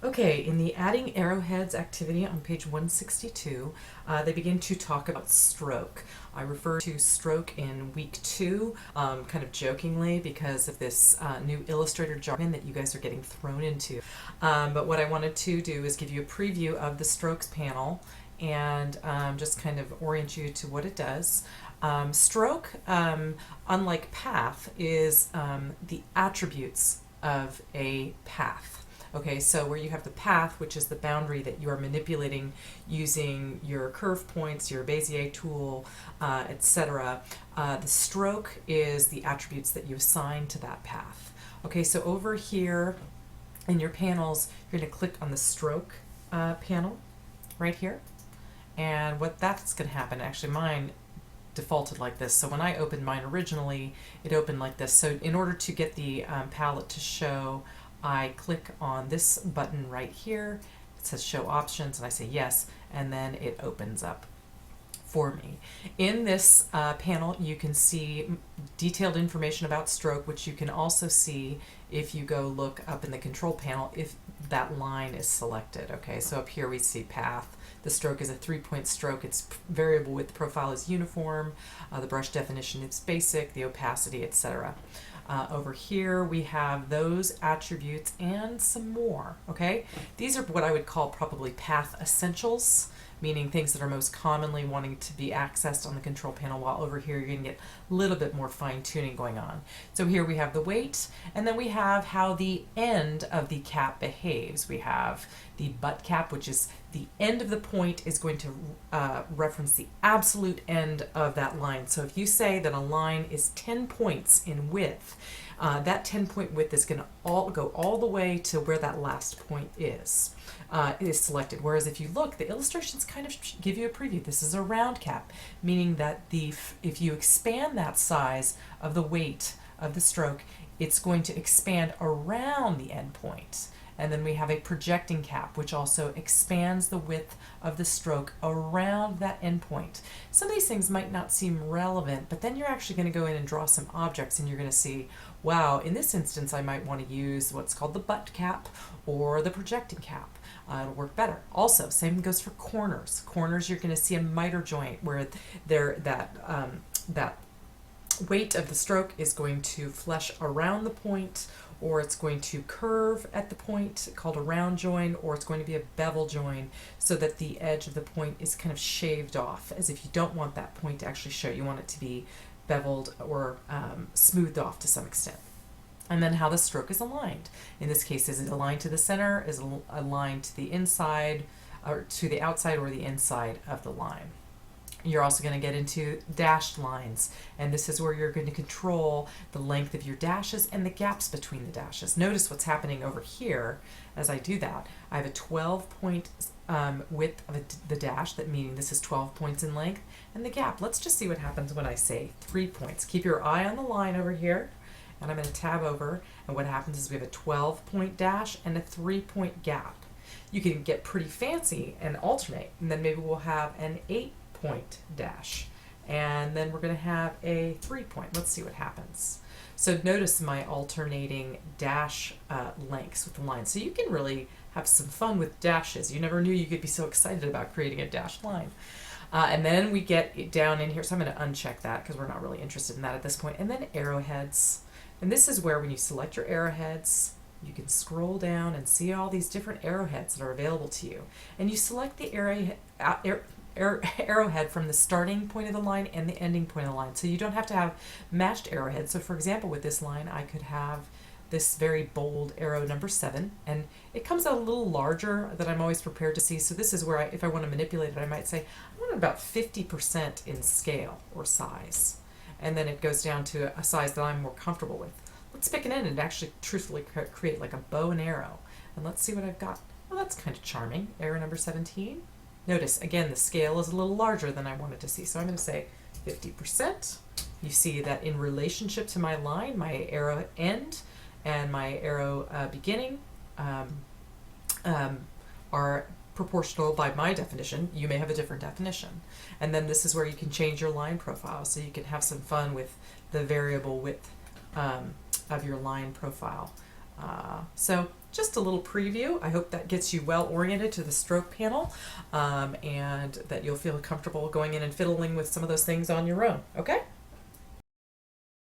Okay, in the adding arrowheads activity on page 162, they begin to talk about stroke. I refer to stroke in week 2, kind of jokingly because of this new Illustrator jargon that you guys are getting thrown into. But what I wanted to do is give you a preview of the strokes panel and just kind of orient you to what it does. Stroke, unlike path, is the attributes of a path. Okay, so where you have the path, which is the boundary that you are manipulating using your curve points, your Bezier tool, etc., the stroke is the attributes that you assign to that path. Okay, so over here in your panels, you're going to click on the stroke panel right here. And what that's going to happen, actually mine defaulted like this. So when I opened mine originally, it opened like this. So in order to get the palette to show, I click on this button right here. It says show options and I say yes, and then it opens up for me. In this panel, you can see detailed information about stroke, which you can also see if you go look up in the control panel if that line is selected. Okay, so up here we see path. The stroke is a 3-point stroke. Its variable width profile is uniform. The brush definition is basic, the opacity, etc. Over here we have those attributes and some more. Okay, these are what I would call probably path essentials, meaning things that are most commonly wanting to be accessed on the control panel, while over here you're going to get a little bit more fine-tuning going on. So here we have the weight, and then we have how the end of the cap behaves. We have the butt cap, which is the end of the point is going to reference the absolute end of that line. So if you say that a line is 10 points in width, that 10-point width is going to go all the way to where that last point is selected. Whereas if you look, the illustrations kind of give you a preview. This is a round cap, meaning that if you expand that size of the weight of the stroke, it's going to expand around the end point. And then we have a projecting cap, which also expands the width of the stroke around that endpoint. Some of these things might not seem relevant, but then you're actually going to go in and draw some objects and you're going to see, wow, in this instance I might want to use what's called the butt cap or the projecting cap. It'll work better. Also, same goes for corners. Corners, you're going to see a miter joint where that weight of the stroke is going to flesh around the point, or it's going to curve at the point, called a round join, or it's going to be a bevel join, so that the edge of the point is kind of shaved off, as if you don't want that point to actually show. You want it to be beveled or smoothed off to some extent. And then how the stroke is aligned. In this case, is it aligned to the center, is it aligned to the inside, or to the outside or the inside of the line. You're also going to get into dashed lines, and this is where you're going to control the length of your dashes and the gaps between the dashes. Notice what's happening over here as I do that. I have a 12-point width of the dash, that meaning this is 12 points in length, and the gap. Let's just see what happens when I say 3 points. Keep your eye on the line over here, and I'm going to tab over, and what happens is we have a 12-point dash and a 3-point gap. You can get pretty fancy and alternate, and then maybe we'll have an 8-point dash, and then we're going to have a 3-point. Let's see what happens. So notice my alternating dash lengths with the line. So you can really have some fun with dashes. You never knew you could be so excited about creating a dashed line. And then we get it down in here, so I'm going to uncheck that because we're not really interested in that at this point. And then arrowheads. And this is where when you select your arrowheads, you can scroll down and see all these different arrowheads that are available to you. And you select the arrowhead from the starting point of the line and the ending point of the line. So you don't have to have matched arrowheads. So for example, with this line, I could have this very bold arrow number 7, and it comes out a little larger than I'm always prepared to see. So this is where if I want to manipulate it, I might say, I want it about 50% in scale or size. And then it goes down to a size that I'm more comfortable with. Let's pick an end and actually truthfully create like a bow and arrow. And let's see what I've got. Well, that's kind of charming. Arrow number 17. Notice, again, the scale is a little larger than I wanted to see. So I'm going to say 50%. You see that in relationship to my line, my arrow end and my arrow beginning are proportional by my definition. You may have a different definition. And then this is where you can change your line profile, so you can have some fun with the variable width of your line profile. So just a little preview. I hope that gets you well oriented to the stroke panel, and that you'll feel comfortable going in and fiddling with some of those things on your own. Okay?